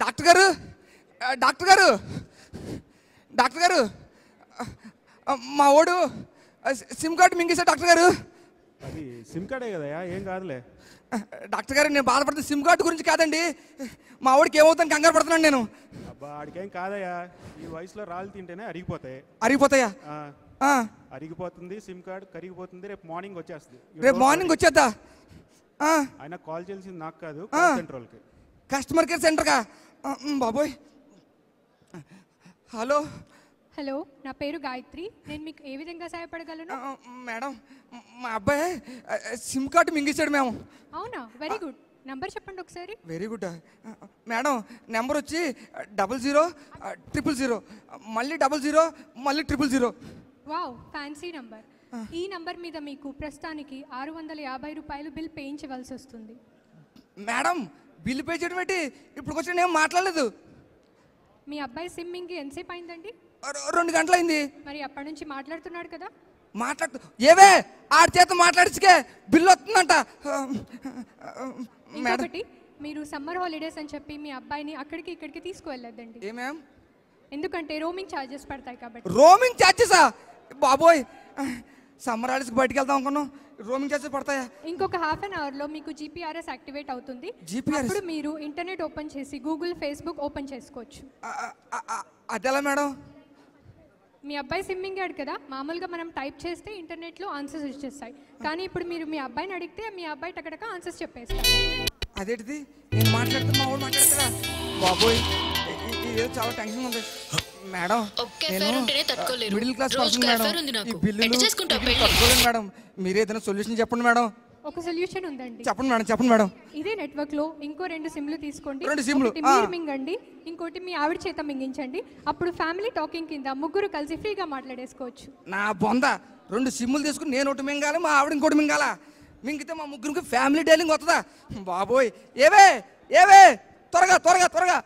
Doctor గారు doctor గారు doctor గారు మా ఓడు సిమ్ కార్డు మింగేశాడు డాక్టర్ గారు. అది సిమ్ కార్డే కదయా, ఏం కాదులే. డాక్టర్ గారు నేను బాధపడుతుంది సిమ్ కార్డు గురించి కాదండి, మా ఓడికి ఏమవుతాను కంగారు పడుతున్నాను నేను. అబ్బా ఆడికేం కాదయ్యా, ఈ వయసులో రాళ్ళు తింటేనే అరిగిపోతాయి. అరిగిపోతాయా? అరిగిపోతుంది, సిమ్ కార్డు కరిగిపోతుంది, రేపు మార్నింగ్ వచ్చేస్తుంది. రేపు మార్నింగ్ వచ్చేద్దా? ఆయన కాల్ చేసింది నాకు కాదు, సెంట్రల్కి, కస్టమర్ కేర్ సెంటర్గా. బాబోయ్. హలో హలో, నా పేరు గాయత్రి. నేను మీకు ఏ విధంగా సహాయపడగలను? మేడం మా అబ్బాయి సిమ్ కార్డు మింగేశాడు మేము. అవునా, వెరీ గుడ్. నెంబర్ చెప్పండి ఒకసారి. Very good madam. నెంబర్ వచ్చి 000000 మళ్ళీ 00 మళ్ళీ 000. Wow, fancy number. ఈ నంబర్ మీద మీకు ప్రస్తుతానికి 650 రూపాయలు బిల్ పేయించవలసి వస్తుంది. మేడం బిల్లు పే చేయడం ఏంటి? ఇప్పుడు వచ్చి నేను మాట్లాడలేదు. మీ అబ్బాయి సిమ్మింగ్కి ఎంతసేపు అయిందండి? 2 గంటలైంది. మరి అప్పటి నుంచి మాట్లాడుతున్నాడు కదా? మాట్లాడుతూ ఏవే ఆడి చేత మాట్లాడికే బిల్లు వస్తుందంట. ఇంకొకటి, మీరు సమ్మర్ హాలిడేస్ అని చెప్పి మీ అబ్బాయిని అక్కడికి ఇక్కడికి తీసుకువెళ్ళొద్దండి. ఏ మ్యామ్? ఎందుకంటే రోమింగ్ ఛార్జెస్ పడతాయి కాబట్టి. రోమింగ్ ఛార్జెసా? బాబోయ్, సమ్మర్ హాలిడేస్కి బయటికి వెళ్దాం అనుకున్నాం, రోమింగ్ ఛార్జెస్ పడతాయా? ఇంకొక హాఫ్ అన్ అవర్లో మీకు జీపీఆర్ఎస్ యాక్టివేట్ అవుతుంది. అప్పుడు మీరు ఇంటర్నెట్ ఓపెన్ చేసి గూగుల్, ఫేస్బుక్ ఓపెన్ చేసుకోవచ్చు. అదెలా మేడం? మీ అబ్బాయి సిమ్మింగ్ యాడ్ కదా, మామూలుగా మనం టైప్ చేస్తే ఇంటర్నెట్లో ఆన్సర్స్ వచ్చేస్తాయి. కానీ ఇప్పుడు మీరు మీ అబ్బాయిని అడిగితే మీ అబ్బాయి టకటక ఆన్సర్స్ చెప్పేస్తారు. అదేంటిది నేను మాట్లాడుతున్నా, మా వాడు మాట్లాడతారా? బాబోయ్, ఇది చాలా టెన్షన్ ఉంది madam. Middle class person madam, ఈ బిల్లులు తట్టుకోలేను మేడం. మీరు ఏదైనా సొల్యూషన్ చెప్పండి మేడం. ఒక సొల్యూషన్ ఉందండి. చెప్పండి మేడం, చెప్పండి మేడం. ఇదే నెట్వర్క్ లో ఇంకో 2 సిమ్లు తీసుకోండి. 2 సిమ్లు మీరు మింగండి, ఇంకోటి మీ ఆవిడ చేత మింగించండి. అప్పుడు ఫ్యామిలీ టాకింగ్ కింద ముగ్గురు కలిసి ఫ్రీగా మాట్లాడేసుకోవచ్చు. నా బొంద 2 సిమ్లు తీసుకుని నేను ఒకటి మింగాలి, మా ఆవిడ ఇంకోటి మింగాల. మింగితే మా ముగ్గురికి ఫ్యామిలీ డైలింగ్ వస్తుందా? బాబోయ్, ఏవే త్వరగా త్వరగా త్వరగా